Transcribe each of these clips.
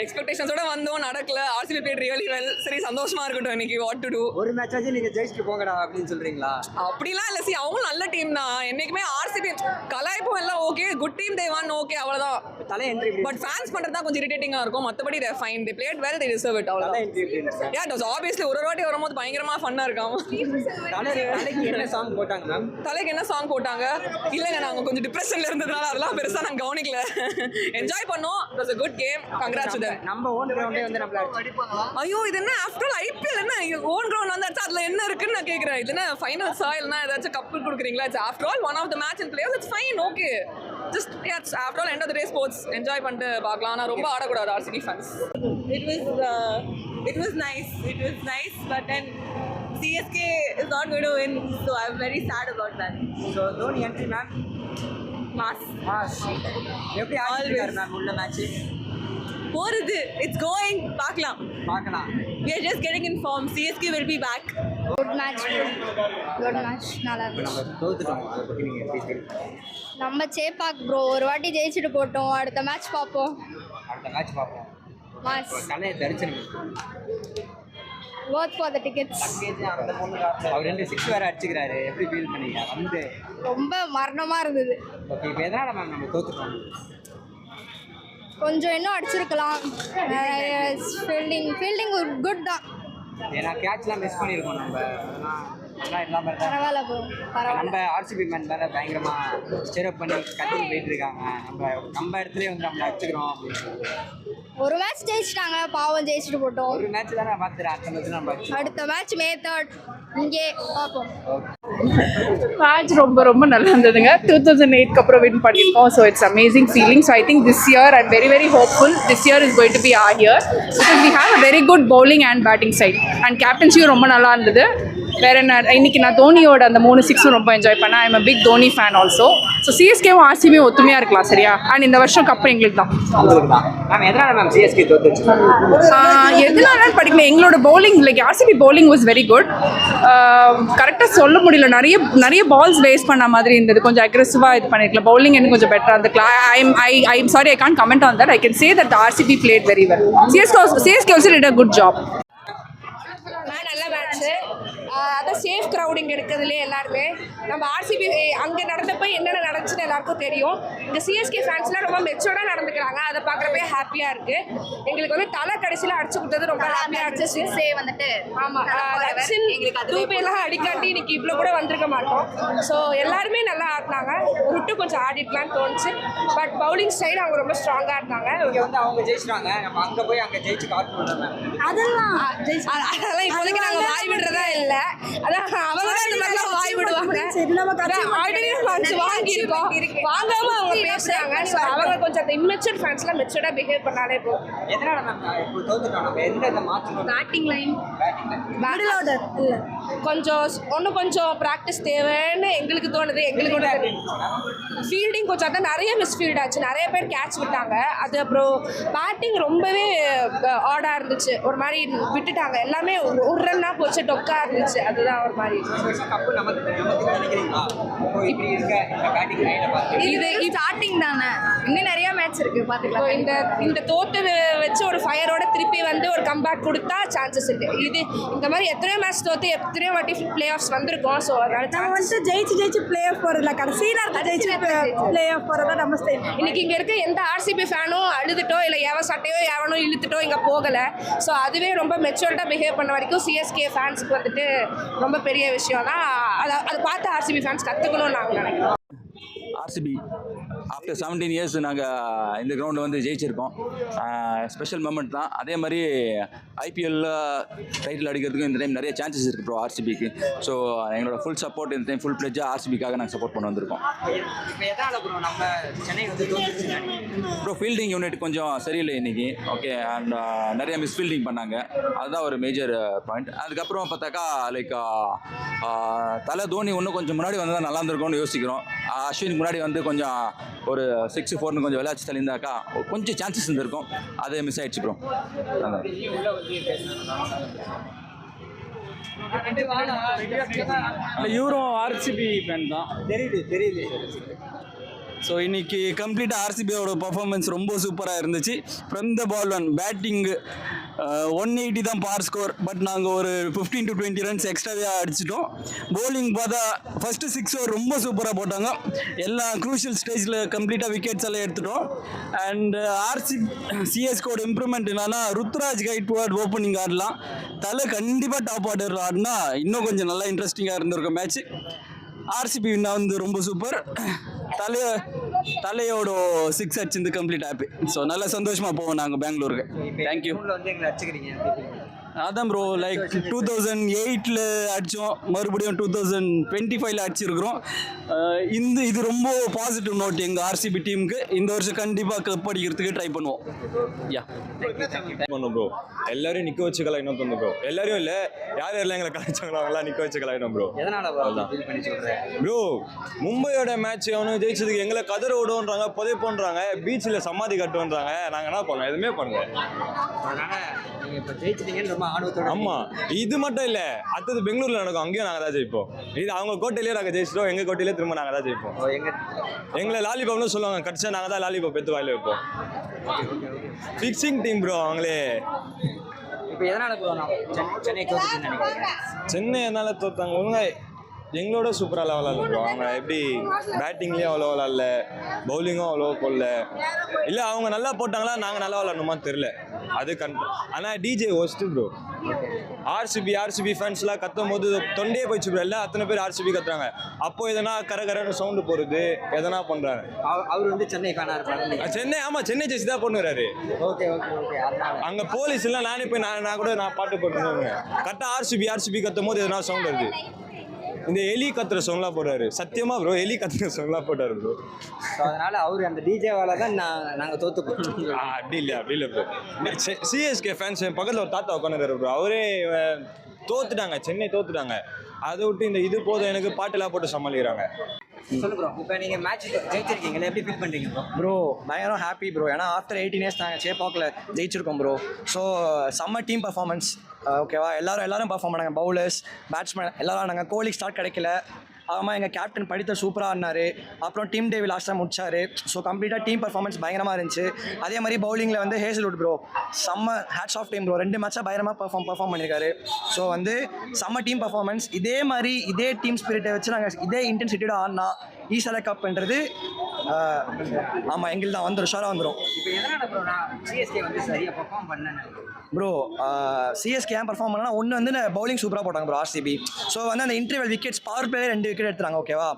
எக்ஸ்பெக்டேஷன்ஸோட வந்தோம், நடக்கல. RCB played really well. சரி, சந்தோஷமா இருக்கட்டும் இன்னைக்கு. What to do. ஒரு மேட்ச் ஆச்சு நீங்க ஜெயிச்சிட்டு போங்கடா அப்படின்னு சொல்றீங்களா? அப்படிலாம் இல்லை. சி, அவங்க நல்ல டீம் தான். என்னைக்குமே ஆர்சிபி கலாய்ப்பும் எல்லாம் okay, good team they won okay, அவ்வளோதான். தலை என்ட்ரி பட் ஃபேன்ஸ் பண்ணுறது தான் கொஞ்சம் இரிட்டேட்டிங்காக இருக்கும். மற்றபடி they fine, they played well, they deserve it. தலை அவ்வளோதான். Entry yeah, it was obviously ஒரு வாட்டி வரும்போது பயங்கரமா ஃபன்னா இருக்காம. தலைக்கு என்ன சாங் போட்டாங்க மேம்? தலைக்கு என்ன சாங் போட்டாங்க? இல்லைங்க, நாங்கள் கொஞ்சம் டிப்ரெஷன்ல இருந்ததுனால அதெல்லாம் பெருசாக நாங்கள் கவனிக்கல. என்ஜாய் பண்ணோம். It was a good game. Congrats to them. நம்ம ஓன் கிரவுண்டே வந்து நம்மள அடிப்பாங்களா? ஐயோ, இது என்ன ஆஃப்டர் ஐபிஎல் என்ன ஓன் கிரவுண்ட் வந்து அடிச்சா அதுல என்ன இருக்குன்னு நான் கேட்குறேன். இது என்ன ஃபைனல்ஸா இல்லைனா ஏதாச்சும் கப்பு கொடுக்குறீங்களா? It's after all one of the match in players. It's fine, okay. Just it's after all end of the day sports. Enjoy பண்ணிட்டு பார்க்கலாம். ஆனால் ரொம்ப ஆடக்கூடாது RCB fans. It was nice. It was nice, but then CSK is not going to win, so I'm very sad about that. So Dhoni entry ma'am. Mass. எப்படி ஆடிருக்காரு ma'am உள்ள match? போறது, it's going. பார்க்கலாம். We are just getting informed. CSK will be back. Good match, நல்லா இருக்கு. நம்ம தோத்துட்டோம், அதை பற்றி நீங்கள் எப்படி சொல்லுங்க? நம்ம சேப்பாக் ப்ரோ ஒரு வாட்டி ஜெயிச்சுட்டு போட்டோம், அடுத்த மேட்ச் பார்ப்போம். அடுத்த மேட்ச் பார்ப்போம். மாஸ் தலையை தரிச்சனுங்க. worth for the tickets. அவர் 2 6 வேறு அடிச்சுக்கிறாரு. எப்படி ஃபீல் பண்ணீங்க வந்து? ரொம்ப மரணமாக இருந்தது. ஓகே, இப்போ எதனால் மேம் நம்ம தோத்துட்டோம்? கொஞ்சம் இன்னும் அடிச்சிருக்கலாம். ஃபீல்டிங் குட் தான். ஏன்னா கேட்ச்லாம் மிஸ் பண்ணியிருக்கோம் நம்ம. அதெல்லாம் இல்லாமல் இருந்தால் பரவாயில்ல ப்ரோ, பரவாயில்ல. நம்ம ஆர்சிபி மேன் வேறு பயங்கரமாக ஸ்டேரப் பண்ணி கத்திட்டு போயிட்டு இருக்காங்க. நம்ம இடத்துலேயே வந்து நம்மளை அடிச்சுக்கிறோம் அப்படின்னு. ஒரு மேட்ச் ஜெயிச்சிட்டாங்க, பாவம் ஜெயிச்சுட்டு போட்டோம். ஒரு மேட்ச் தானே பார்த்துறேன், அடுத்த மேட்ச் நம்ம அடுத்த மேட்ச் May 3 இங்கே பார்ப்போம். மேட்ச் ரொம்ப நல்லா இருந்ததுங்க. 2008க்கு அப்புறம் வின் பண்ணியிருக்கோம். So it's amazing feeling. So I think this year I'm very hopeful. This year is going to be our year because we have a very good bowling and batting side and கேப்டன்சியும் ரொம்ப நல்லா இருந்தது. வேற என்ன, இன்னைக்கு நான் தோனியோட அந்த 3 6 ரொம்ப என்ஜாய் பண்ணேன். I'm a big Dhoni fan also. So சிஎஸ்கேவும் ஆர்சிபியும் ஒத்துமையாக இருக்கலாம், சரியா? அண்ட் இந்த வருஷம் கப் எங்களுக்கு தான். மேம் எதனால மேம் சிஎஸ்கே தோத்துச்சு? எதனால படிக்கல, எங்களோட bowling like RCB bowling was very good. கரெக்டாக சொல்ல முடியல, நிறைய பால்ஸ் வேஸ்ட் பண்ண மாதிரி இருந்தது. கொஞ்சம் அக்ரெசிவாக இது பண்ணிருக்கலாம். பவுலிங் எனக்கு கொஞ்சம் பெட்டராக இருந்தது. I'm sorry, I can't comment on that. I can say that RCB played very well. CSK also did a good job. நல்ல மேட்ச்சு. அதான் சேஃப் க்ரௌடிங் எடுக்கிறதுலேயே எல்லாருமே. நம்ம ஆர்சிபி அங்கே நடந்தப்போ என்னென்ன நடந்துச்சுன்னு எல்லாருக்கும் தெரியும். இந்த சிஎஸ்கே ஃபேன்ஸ்லாம் ரொம்ப மெச்சோர்டாக நடந்துக்கிறாங்க. அதை பார்க்குறப்பே ஹாப்பியாக இருக்குது. எங்களுக்கு வந்து தலை கடைசியில் அடிச்சு கொடுத்தது ரொம்ப ஹாப்பியாக இருந்துச்சு. வந்துட்டு ஆமாம், ரச்சின் ரூபேலாம் அடிக்காட்டி இன்னைக்கு இவ்வளோ கூட வந்திருக்க மாட்டோம். ஸோ எல்லாருமே நல்லா ஆடினாங்க. ருட்டு கொஞ்சம் ஆடிக்கலான்னு தோணுச்சு. பட் பவுலிங் சைடு அவங்க ரொம்ப ஸ்ட்ராங்காக இருந்தாங்க. இங்கே வந்து அவங்க ஜெயிச்சிட்டாங்க, நம்ம அங்கே போய் அங்கே ஜெயிச்சு காட்டணும். அதெல்லாம் இப்போதைக்கு நாங்கள் வாய் விடுறதா இல்லை. அதான் அவங்க தான் இந்த மாதிரிலாம் வாய் விடுவாங்க. ஆல்ரெடி வாங்கியிருக்கோம், வாங்காமல் அவங்க பேசுகிறாங்க. ஸோ அவங்க கொஞ்சம் அந்த இம்மெச்சூர் ஃபேன்ஸ்லாம் மெச்சூர்டாக பிஹேவ் பண்ணாலே போதும். எதனால மேம் இப்போ தோத்துட்டோம்? நம்ம எதில் மாற்றணும்? பேட்டிங் லைன் கொஞ்சம் ப்ராக்டிஸ் தேவைன்னு எங்களுக்கு தோணுது. எங்களுக்கு ஃபீல்டிங் கொஞ்சம் அதான் நிறைய மிஸ்ஃபீல்ட் ஆச்சு. நிறைய பேர் கேட்ச் விட்டாங்க. அது அப்புறம் பேட்டிங் ரொம்பவே ஆடாக இருந்துச்சு. ஒரு மாதிரி விட்டுட்டாங்க. எல்லாமே ஒரு ரன்னாக போச்சு, டொக்கா இருந்துச்சு. அதுதான் ஒரு மாதிரி. இது ஸ்டார்டிங் தானே, இன்னும் நிறைய மேட்ச் இருக்கு, பார்த்துக்கலாம். இந்த தோத்து வச்சு ஒரு ஃபயரோட திருப்பி வந்து ஒரு கம்பேக் கொடுத்தா சான்சஸ் இருக்கு. இது இந்த மாதிரி எத்தனையோ மேட்ச் தோத்து எத்தனையோ வாட்டி பிளே ஆஃப்ஸ் வந்திருக்கோம். ஸோ அதனால வந்து ஜெயிச்சு பிளே ஆஃப் போறதுல கடைசியில் ஜெயிச்சு பிளே ஆஃப் போறதா நம்ம ஸ்டைல். இன்னைக்கு இங்கே இருக்க எந்த ஆர்சிபி ஃபேனும் அழுதுட்டோ இல்லை சட்டையோ எவனோ இழுத்துட்டோ இங்கே போகலை. ஸோ அதுவே ரொம்ப மெச்சூர்டாக பிஹேவ் பண்ண வரைக்கும் சிஎஸ்கே ஃபேன்ஸுக்கு வந்துட்டு ரொம்ப பெரிய விஷயம் தான். அதை பார்த்து ஆர்சிபி ஃபேன்ஸ் கற்றுக்கணும்னு நாங்கள் நினைக்கிறோம். ஆர்சிபி ஆஃப்டர் 17 இயர்ஸ் நாங்கள் இந்த கிரவுண்டில் வந்து ஜெயிச்சிருக்கோம். ஸ்பெஷல் மூமெண்ட் தான். அதே மாதிரி ஐபிஎல்லில் டைட்டில் அடிக்கிறதுக்கும் இந்த டைம் நிறைய சான்சஸ் இருக்குது ப்ரோ ஆர்சிபிக்கு. ஸோ எங்களோட ஃபுல் சப்போர்ட் இந்த டைம் ஃபுல் பிளெஜ்ஜாக ஆர்சிபிக்காக நாங்கள் சப்போர்ட் பண்ண வந்திருக்கோம். ப்ரோ ஃபீல்டிங் யூனிட் கொஞ்சம் சரியில்லை இன்றைக்கி. ஓகே, அண்ட் நிறைய மிஸ்ஃபீல்டிங் பண்ணாங்க. அதுதான் ஒரு மேஜர் பாயிண்ட். அதுக்கப்புறம் பார்த்தாக்கா லைக் தலை தோனி இன்னும் கொஞ்சம் முன்னாடி வந்து தான் நல்லா இருந்திருக்கும்னு யோசிக்கிறோம். அஸ்வினுக்கு முன்னாடி வந்து கொஞ்சம் ஒரு 6-4 கொஞ்சம் விளையாச்சு தள்ளியிருந்தாக்கா கொஞ்சம் சான்சஸ் இருந்திருக்கும். அது மிஸ் ஆயிடுச்சு ப்ரோ. இவரும் ஆர்சிபி ஃபேன் தான். தெரியுது. ஸோ இன்னைக்கு கம்ப்ளீட்டாக ஆர்சிபியோட பர்ஃபார்மன்ஸ் ரொம்ப சூப்பராக இருந்துச்சு. ஃப்ரம் த பால் ஒன் பேட்டிங்கு 180 தான் பார் ஸ்கோர். பட் நாங்கள் ஒரு 15 to 20 ரன்ஸ் எக்ஸ்ட்ராவே அடிச்சிட்டோம். பவுலிங் பார்த்தா ஃபஸ்ட்டு 6 ஓவர் ரொம்ப சூப்பராக போட்டாங்க. எல்லா க்ரூஷியல் ஸ்டேஜில் கம்ப்ளீட்டாக விக்கெட்ஸ் எல்லாம் எடுத்துட்டோம். அண்ட் சிஎஸ்கோட இம்ப்ரூவ்மெண்ட் என்னன்னா ருத்ராஜ் கைட்வாட் ஓப்பனிங் ஆடலாம். தலை கண்டிப்பாக டாப் ஆர்டர் ஆடினா இன்னும் கொஞ்சம் நல்லா இன்ட்ரெஸ்டிங்காக இருந்திருக்கும் மேட்ச். ஆர்சிபி வந்து ரொம்ப சூப்பர். தலையோட 6 அடிச்சிருந்து கம்ப்ளீட் ஹாப்பி. ஸோ நல்லா சந்தோஷமாக போவோம் நாங்கள் பெங்களூருக்கு. தேங்க்யூ. வந்து எங்களை அடிச்சுக்கிறீங்க. அதான் ப்ரோ, லைக் 2008 அடித்தோம், மறுபடியும் 2025 அடிச்சிருக்கிறோம். இது ரொம்ப பாசிட்டிவ் நோட் எங்கள் ஆர்சிபி டீமுக்கு. இந்த வருஷம் கண்டிப்பாக கப் அடிக்கிறதுக்கு ட்ரை பண்ணுவோம். யா பண்ணும் ப்ரோ. எல்லாரையும் நிற்க வச்சு கலாயினும் தந்து ப்ரோ. எல்லாரையும் இல்லை, யார் யாரெல்லாம் எங்களை கலாய்ச்சாங்களோ அவங்களாம் நிற்க வச்சு கலாயினும் ப்ரோ. ப்ரோ மும்பையோட மேட்ச் அவனு ஜெயிச்சதுக்கு எங்களை கதற விடுன்றாங்க, புதைப்போன்றாங்க, பீச்சில் சமாதி கட்டுன்றாங்க. நாங்கள் என்ன பண்ணோம்? எதுவுமே பண்ணல. ஆமா, இது மட்டும் இல்ல, அடுத்தது பெங்களூர்ல நடக்கும், அங்கேயும் நாங்க தான் ஜெயிப்போம். இது அவங்க கோட்டையிலேயே நாங்க ஜெயிச்சிட்டோம், எங்க கோட்டையிலே திரும்ப நாங்க தான் ஜெயிப்போம். எங்களை லாலிபாப்னு சொல்லுவாங்க, கடிச்சா நாங்க தான் லாலிபாப் எடுத்து வாயில வைப்போம். ஃபிக்ஸிங் டீம் ப்ரோ அவங்களே. இப்போ எதனால சென்னை தோத்துச்சுன்னு நினைக்கிறேன்? சென்னை எதனால தோத்தாங்க? எங்களோட சூப்பராக விளாட்ல ப்ரோ. அவங்க எப்படி பேட்டிங்லேயும் அவ்வளோ விளாட்ல, பவுலிங்கும் அவ்வளோ போடல. இல்லை அவங்க நல்லா போட்டாங்களா, நாங்கள் நல்லா விளாட்ணுமான்னு தெரில. அது ஆனால் டிஜே ஒஸ்ட்டு ப்ரோ. ஆர்சிபி ஃபேன்ஸ்லாம் கத்தும் போது தொண்டே போயிடுச்சு ப்ரோ. இல்லை அத்தனை பேர் ஆர்சிபி கத்துறாங்க. அப்போ எதனா கரகரன்னு சவுண்டு போடுறது, எதனா பண்ணுறாங்க. அவர் வந்து சென்னை ஃபேனாக இருப்பாரு. சென்னை, ஆமாம், சென்னை ஜெயிச்சு தான் பண்ணுறாரு. ஓகே. அங்கே போலீஸ் எல்லாம் நானே போய் நான் கூட பாட்டு போட்டுருந்தேங்க. கரெக்டாக ஆர்சிபி கத்தும் போது எதனா சவுண்ட் வருது. இந்த எலி கத்துற சவுண்ட்லாம் போடுறாரு. சத்தியமா ப்ரோ, எலி கத்துற சவுண்ட்லாம் போட்டாரு ப்ரோ. அதனால அவரு அந்த டிஜேவால தான் நாங்கள் தோத்து போட்டோம். அப்படி இல்லை ப்ரோ. சிஎஸ்கே ஃபேன்ஸ் என் பக்கத்தில் ஒரு தாத்தா உட்காந்துருக்காரு ப்ரோ. அவரே தோத்துட்டாங்க, சென்னை தோத்துட்டாங்க. அதை விட்டு இந்த இது போதும் எனக்கு பாட்டெல்லாம் போட்டு சமாளிக்கிறாங்க. சொல்லு ப்ரோ, இப்போ நீங்கள் மேட்ச் ஜெயிச்சிருக்கீங்களா, எப்படி ஃபீல் பண்ணுறீங்க ப்ரோ? ப்ரோ பயங்கரம் ஹாப்பி ப்ரோ. ஏன்னா ஆஃப்டர் 18 இயர்ஸ் நாங்கள் சேப்பாக்கில் ஜெயிச்சிருக்கோம் ப்ரோ. ஸோ செம்ம டீம் பர்ஃபார்மன்ஸ். ஓகேவா, எல்லாரும் பர்ஃபார்ம் பண்ணாங்க. பவுலர்ஸ், பேட்ஸ்மேன் எல்லாரும் நாங்கள். கோலி ஸ்டார்ட் கிடைக்கல. ஆமாம், எங்கள் கேப்டன் படித்த சூப்பராக ஆடினார். அப்புறம் டீம் டேவி லாஸ்ட்டாக முடிச்சார். ஸோ கம்ப்ளீட்டாக டீம் பர்ஃபார்மன்ஸ் பயங்கரமாக இருந்துச்சு. அதே மாதிரி பவுலிங்கில் வந்து ஹேசல்வுட் ப்ரோ செம்ம ஹேட்ஸ் ஆஃப் டீம் ப்ரோ. 2 மேட்சாக பயங்கரமாக பர்ஃபார்ம் பண்ணியிருக்காரு. ஸோ வந்து செம்ம டீம் பர்ஃபார்மன்ஸ். இதே மாதிரி இதே டீம் ஸ்பிரிட்டை வச்சு நாங்கள் இதே இன்டென்சிட்டியோட ஆடினா ஈசால கப்ன்றது ஆமாம் எங்களுக்கு தான் வந்துடும், ஷாராக வந்துடும். இப்போ எதனால ப்ரோ சிஎஸ்கே வந்து சரியாக பர்ஃபார்ம் பண்ணேன்னு ப்ரோ? சிஎஸ்கே ஏன் பர்ஃபார்ம் பண்ணால் ஒன்று வந்து பவுலிங் சூப்பராக போட்டாங்க ப்ரோ ஆர்சிபி. ஸோ வந்து அந்த interval wickets power play 2 wicket எடுத்துறாங்க. ஓகேவா,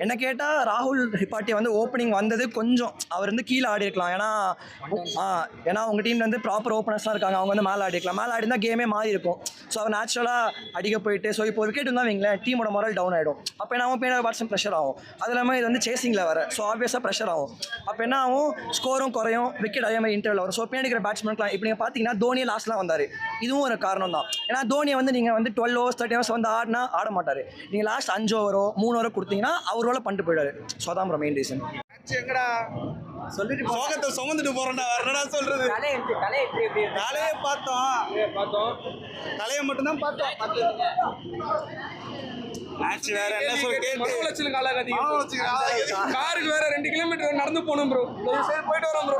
என்ன கேட்டால் ராகுல் திரிபாட்டி வந்து ஓப்பனிங் வந்தது கொஞ்சம் அவர் வந்து கீழே ஆடி இருக்கலாம். ஏன்னா உங்கள் டீமில் வந்து ப்ராப்பர் ஓப்பனர்ஸ்லாம் இருக்காங்க, அவங்க வந்து மேலே ஆடி இருக்கலாம். மேலே ஆடி இருந்தால் கேமே மாறி இருக்கும். ஸோ அவர் நேச்சுரலாக அடிக்க போயிட்டு ஸோ இப்போ விக்கெட் இருந்தால் வைங்களேன் டீமோட மொரல் டவுன் ஆகிடும். அப்போ என்ன ஆகும், பேனர் பேட்ஸ்மேன் ப்ரெஷர் ஆகும். அது இல்லாமல் இது வந்து சேசிங்கில் வர, ஸோ ஆப்வியஸாக ப்ரெஷர் ஆகும். அப்போ என்ன ஆகும், ஸ்கோரும் குறையும், விக்கெட் அதே மாதிரி இன்டர்வல் வரும். ஸோ பேடிக்கிற பேட்ஸ்மேன்லாம் இப்போ நீங்கள் பார்த்தீங்கன்னா தோனி லாஸ்ட்லாம் வந்தார். இதுவும் ஒரு காரணம் தான். ஏன்னா தோனியை வந்து நீங்கள் வந்து 12 overs 13 overs வந்து ஆட மாட்டார். நீங்கள் லாஸ்ட் 5 ஓவரோ 3 ஓவரோ கொடுத்தீங்கன்னா அவரோட பண்ணிட்டு போயிடாரு. ஸோ அதான் ப்ரோ மெயின் ரீசன். எங்கடா சொல்லிட்டு சோகத்தை சுமந்துட்டு போறேன்டா, வேற என்னடா சொல்றது? தலையை பார்த்தோம், தலையை மட்டும்தான் பார்த்தோம். மேட்ச் வேற என்ன சொல்றது? காருக்கு வேற 2 கிலோமீட்டர் நடந்து போகணும் ப்ரோ. சரி போயிட்டு வரோம் ப்ரோ.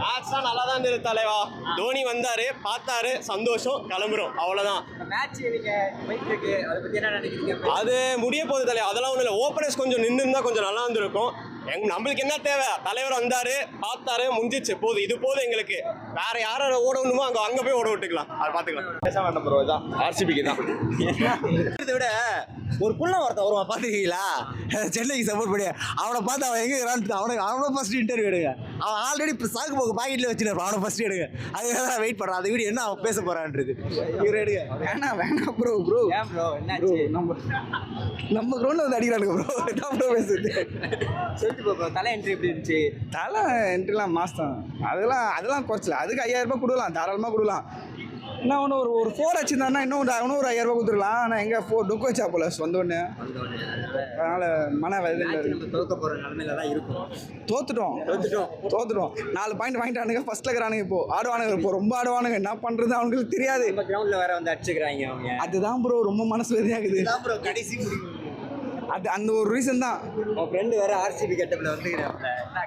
மேட்ச் தான் நல்லா தான் இருந்தது தலைவா. தோனி வந்தாரு, பார்த்தாரு, சந்தோஷம், கிளம்புறோம், அவ்வளோதான். மேட்ச் போயிட்டு இருக்கு, அதை பற்றி என்ன நினைக்கிறீங்க? அது முடிய போகுது தலைவா. அதெல்லாம் ஒன்றும் இல்லை. ஓப்பனர்ஸ் கொஞ்சம் நின்று இருந்தால் கொஞ்சம் நல்லா இருந்திருக்கும். நம்மளுக்கு என்ன தேவை, தலைவர் வந்தாரு, பார்த்தாரு, முடிஞ்சிச்சு, போதும். இது போதும் எங்களுக்கு. வேற யாரை ஓடணுமோ அங்கே போய் ஓட விட்டுக்கலாம், அதை பார்த்துக்கலாம். பேச வேண்டாம் ப்ரோ, இதான் ஆர்சிபிக்கு தான். இதை விட ஒரு புள்ள ஒருத்தன் வருவான் பார்த்துருக்கீங்களா, சென்னைக்கு சப்போர்ட் பண்ணி அவனை பார்த்து அவன் எங்கே இருக்கிறான்னு அவனை ஃபர்ஸ்ட் இன்டர்வியூ எடுங்க. அவன் ஆல்ரெடி இப்போ சாக்கு போக்கு பாக்கெட்டில் வச்சுருப்பான், அவனை ஃபர்ஸ்ட் எடுங்க. அதுக்காக நான் வெயிட் பண்ணுறான். அது வீடு என்ன அவன் பேச போகிறான்றது இவர் எடுங்க. வேணாம் ப்ரோ ஏன் ப்ரோ என்னாச்சு? நம்ம கிரௌண்டில் வந்து அடிக்கிறானுங்க ப்ரோ. என்ன ப்ரோ பேசுறது? சொல்லிட்டு ப்ரோ, தலை என்ட்ரி எப்படி இருந்துச்சு? தலை என்ட்ரிலாம் மாஸ் தான். அதெல்லாம் குறைச்சல. அதுக்கு 5000 ரூபாய் கொடுக்கலாம், தாராளமாக கொடுக்கலாம். என்ன ஒன்று ஒரு 4 வச்சுருந்தாருன்னா இன்னும் ஒரு 5000 ரூபாய் கொடுத்துருக்கலாம். ஆனால் எங்கே 4 டொக்கு வச்சா போல வந்தோடனே. அதனால் மன நம்ம தோக்க போகிற நிலமையில தான் இருக்கும். தோத்துட்டோம் 4 பாயிண்ட் வாங்கிட்டானுங்க. ஃபர்ஸ்ட்ல இருக்கிறானுங்க. இப்போ ஆடுவானுங்க, இப்போ ரொம்ப ஆடுவானுங்க. என்ன பண்ணுறது அவங்களுக்கு தெரியாது. நம்ம கிரவுண்டில் வேற வந்து அடிச்சுக்கிறாங்க அவங்க. அதுதான் ப்ரோ ரொம்ப மனசு வெறியாகுது. ப்ரோ கடைசி முடிவு அது அந்த ஒரு ரீசன் தான். உன் ஃப்ரெண்டு வேற ஆர்சிபி கெட்டப்பில் வந்துக்கிறாப்ல, என்ன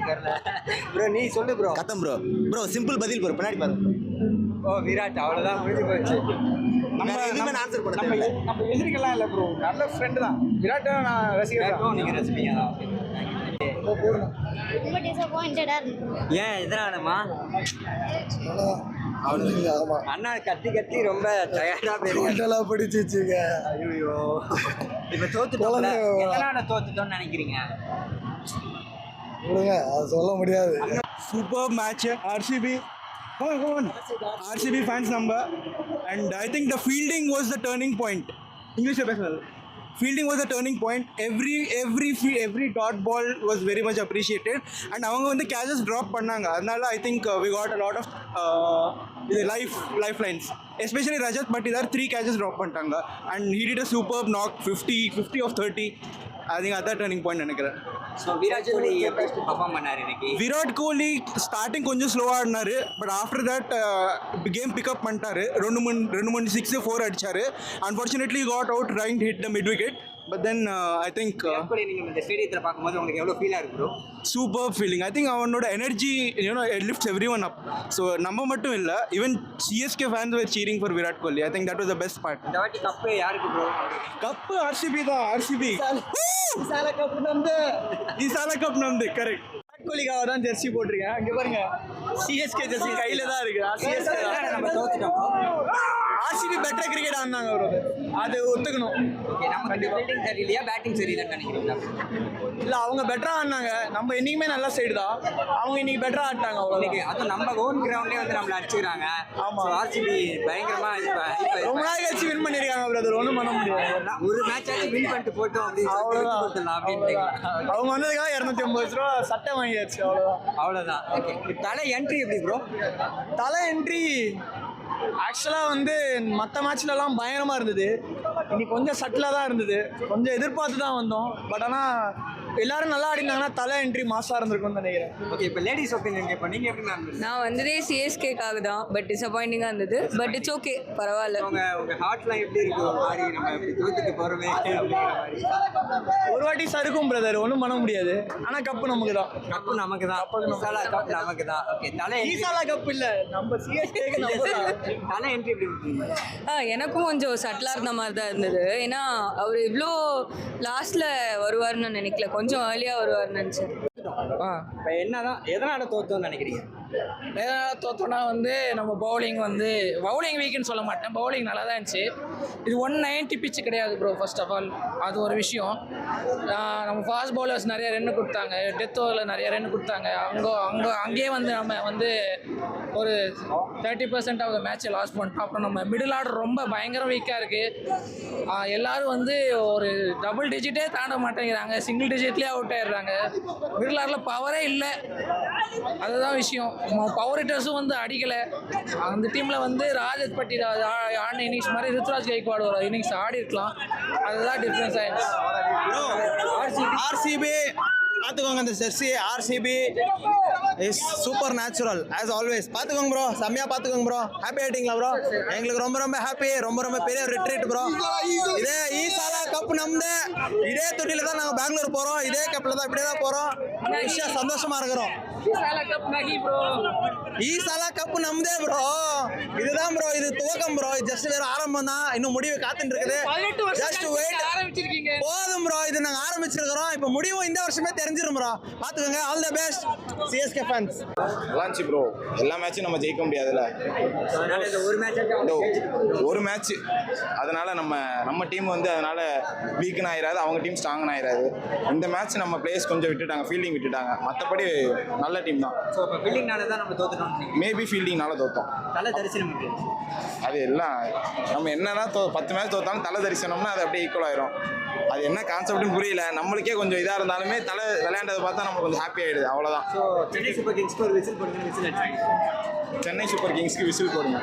தெரியல. ப்ரோ நீ சொல்லு ப்ரோ. கத்தம் ப்ரோ. ப்ரோ சிம்பிள் பதில் ப்ரோ, பின்னாடி பாருங்க. ஓ விராட், அவ்வளோதான் முடிஞ்சு போச்சு. வேற எதுவுமே நான் ஆன்சர் பண்ண நம்ம தெரியல. நம்ம எதிரிக்கலாம் இல்லை ப்ரோ, நல்ல ஃப்ரெண்டு தான். விராட்டை நான் ரசிகர் தான். நீங்கள் ரசிப்பீங்க தான். ரொம்ப டிசப்பாயிண்டடாக இருந்தது. ஏன் எதனாலமா? அண்ணா கத்தி கத்தி ரொம்ப டயர்டா போயிருக்காங்க. பிடிச்சிச்சுங்க. ஐயோ இப்ப தோத்துட்டோம்ல, எதனால தோத்துட்டோம்னு நினைக்கிறீங்க? விடுங்க, அது சொல்ல முடியாது. Superb match, RCB. Come on. RCB fans number. And I think the fielding was the turning point. English special. Fielding was the turning point. Every dot ball was very much appreciated. And அவங்க வந்து catches drop பண்ணாங்க. அதனால I think we got a lot of lifelines. Especially Rajat Patidar 3 catches drop பண்ணிட்டாங்க. And he did a superb knock, 50 of 30. I think அதான் turning point நினைக்கிறேன். So Virat Kohli எப்படி perform பண்ணாரு இன்னைக்கு? விராட் கோலி ஸ்டார்டிங் கொஞ்சம் ஸ்லோவாக ஆடினாரு, but after that game pick up பண்ணிட்டாரு. ரெண்டு மூணு 6 4 அடிச்சாரு. Unfortunately caught out right hit the mid wicket. But then I think Virat Kohli நீங்கள் இந்த ஸ்டேடியத்தில் பார்க்கும்போது உங்களுக்கு எவ்வளோ ஃபீலாக இருக்கு bro? Super feeling. I think அவனோட energy lifts everyone up. So நம்ம மட்டும் இல்லை, even CSK fans were cheering for Virat Kohli. I think that was the best part. இந்த வாட்டி கப்பு யாருக்கு ப்ரோ? கப்பு ஆர்சிபி தான். ஆர்சிபி சால கப் நம்பு. ಈ ಸಾಲ ಕಪ್ ನಮ್ದು ಕರೆಕ್ಟ್. விராட் கோலிக்காக தான் ஜெர்சி போட்டிருக்கேன். இங்கே பாருங்க, சிஎஸ்கே ஜெர்சி கையில் தான் இருக்கு. சிஎஸ்கே நம்ம தோத்துட்டோம். ஆர்சிபி பெட்டர் கிரிக்கெட் ஆனாங்க ப்ரோ, அது ஒத்துக்கணும். ஓகே, நம்ம ஃபீல்டிங் சரியில்லையா பேட்டிங் சரியில்லைன்னு நினைக்கிறீங்களா? இல்லை, அவங்க பெட்டராக ஆடினாங்க. நம்ம என்னைக்குமே நல்ல சைடு தான், அவங்க இன்னைக்கு பெட்டராக ஆடிட்டாங்க. இன்னைக்கு அதுவும் நம்ம ஓன் கிரவுண்ட்லேயே வந்து நம்மளை அடிச்சுக்கிறாங்க. ஆமாம், ஆர்சிபி பயங்கரமா ரொம்ப நாள் கழிச்சு வின் பண்ணியிருக்காங்க பிரதர். ஒன்றும் பண்ண முடியாது. ஒரு மேட்ச் ஆச்சு வின் பண்ணிட்டு போட்டோம் அப்படின்னு அவங்க வந்ததுக்காக 250 ரூபா சட்டை வாங்கியாச்சு. அவ்வளோதான். தலை என்ட்ரி எப்படி ப்ரோ? தலை என்ட்ரி ஆக்சுவலாக வந்து மற்ற மேட்ச்லலாம் பயங்கரமாக இருந்தது. இன்னைக்கு கொஞ்சம் சட்டிலாக தான் இருந்தது. கொஞ்சம் எதிர்பார்த்து தான் வந்தோம். பட் ஆனால் எல்லாரும் நல்லா ஆடினாங்கன்னா தலை என்ட்ரி மாசாக இருந்திருக்கும்னு நினைக்கிறேன். ஓகே, இப்போ லேடிஸ் ஒப்பீனியன் கேட்போம். நீங்கள் எப்படி மேம்? நான் வந்ததே சிஎஸ்கேக்காக தான், பட் டிசப்பாயிண்டிங்காக இருந்தது. பட் இட்ஸ் ஓகே, பரவாயில்ல. உங்கள் ஹார்ட்லாம் எப்படி இருக்கு? ஒரு மாதிரி நம்ம இப்படி தோத்துட்டு போகிறோமே அப்படிங்கிற மாதிரி. ஒரு வாட்டி சறுக்கும் பிரதர், ஒன்றும் பண்ண முடியாது. ஆனால் கப்பு நமக்கு தான். கப்பு நமக்கு தான். ஈசாலா கப் நமக்கு தான். ஓகே, தலை ஈசாலா கப் இல்லை, நம்ம சிஎஸ்கேக்கு நம்ம தான். தலை என்ட்ரி எப்படி இருக்கு? எனக்கும் கொஞ்சம் சட்டிலாக இருந்த மாதிரி தான் இருந்தது. ஏன்னா அவர் இவ்வளோ லாஸ்ட்டில் வருவார்னு நினைக்கல, கொஞ்சம் ஏர்லியாக வருவார்னு நினச்சேன். இப்போ என்னதான் எதனால தோத்தோன்னு நினைக்கிறீங்க? எதனால் தோற்றோன்னா வந்து நம்ம பவுலிங் வீக்குன்னு சொல்ல மாட்டேன், பவுலிங் நல்லா தான் இருந்துச்சு. இது 190 பிச்சு கிடையாது ப்ரோ. ஃபர்ஸ்ட் ஆஃப் ஆல் அது ஒரு விஷயம். நம்ம ஃபாஸ்ட் பவுலர்ஸ் நிறைய ரன் கொடுத்தாங்க, டெத் ஓவரில் நிறைய ரன் கொடுத்தாங்க. அங்கேயே வந்து நம்ம வந்து ஒரு 30% ஆஃப் த மேட்சை லாஸ் பண்ணிட்டோம். அப்புறம் நம்ம மிடில் ஆர்டர் ரொம்ப பயங்கர வீக்காக இருக்குது. எல்லோரும் வந்து ஒரு டபுள் டிஜிட்டே தாண்ட மாட்டேங்கிறாங்க, சிங்கிள் டிஜிட்லேயே அவுட் ஆயிடுறாங்க. மிடில் ஆர்டரில் பவரே இல்லை, அதுதான் விஷயம். பவர் ஹிட்டர்ஸும் வந்து அடிக்கலை. அந்த டீமில் வந்து ராஜத் பட்டி ஆடின இன்னிங்ஸ் மாதிரி ருத்ராஜ் கைக்வாட் ஒரு இன்னிங்ஸ் ஆடி இருக்கலாம். அதுதான் டிஃப்ரென்ஸ் ஆயிடுச்சு. ஆர்சிபி பார்த்துக்கோங்க, அந்த Jersey RCB is super natural as always. பார்த்துக்கோங்க ப்ரோ, செம்மையாக பார்த்துக்கோங்க ப்ரோ. Happy ஆகிட்டீங்களா bro? எங்களுக்கு ரொம்ப ரொம்ப ஹாப்பி, ரொம்ப பெரிய ரிட்ரீட் ப்ரோ. இதே ஈசாலா கப் நம்து இதே தொட்டியில் தான் நாங்கள் பெங்களூர் போகிறோம். இதே கப்பில் தான் இப்படியே தான் போகிறோம். விஷயம் சந்தோஷமாக இருக்கிறோம். ஈசாலா கப் நம்தே ப்ரோ. இதுதான் ப்ரோ, இது துவக்கம் ப்ரோ. ஜஸ்ட் வேறு ஆரம்பம் தான், இன்னும் முடிவு காத்துட்டு இருக்குது. ஜஸ்ட் வெயிட், போதும் ப்ரோ. இது நாங்கள் ஆரம்பிச்சிருக்கிறோம், இப்போ முடிவும் இந்த வருஷமே தெரிஞ்சிடும் ப்ரோ. பார்த்துக்கோங்க. All the best CSK fans. நல்லாச்சு ப்ரோ. எல்லா மேட்சும் நம்ம ஜெயிக்க முடியாதுல்ல, ஒரு மேட்ச். அதனால நம்ம டீம் வந்து அதனால வீக்குன்னு ஆயிடாது, அவங்க டீம் ஸ்ட்ராங்னு ஆயிடாது. இந்த மேட்ச் நம்ம பிளேயர்ஸ் கொஞ்சம் விட்டுட்டாங்க, ஃபீல்டிங் விட்டுட்டாங்க. மற்றபடி நல்ல டீம் தான். ஸோ இப்போ ஃபீல்டிங்னால தான் நம்ம தோத்துட்டோம். மேபி ஃபீல்டிங்னால தோத்தோம். தலை தரிசனம் அது எல்லாம் நம்ம என்னதான் 10 மேட்ச் தோத்தாலும் தலை தரிசனம்னா அது அப்படியே ஈக்குவல் ஆயிரும். அது என்ன கான்செப்ட்னு புரியல. நம்மளுக்கே கொஞ்சம் இதாக இருந்தாலுமே தலை விளையாண்டதை பார்த்தா நம்ம கொஞ்சம் ஹாப்பி ஆகிடுது, அவ்வளோதான். ஸோ சென்னை சூப்பர் கிங்ஸ்க்கு ஒரு விசில் போடுங்க. விசில் அடிச்சாங்க. சென்னை சூப்பர் கிங்ஸ்க்கு விசில் போடுங்க.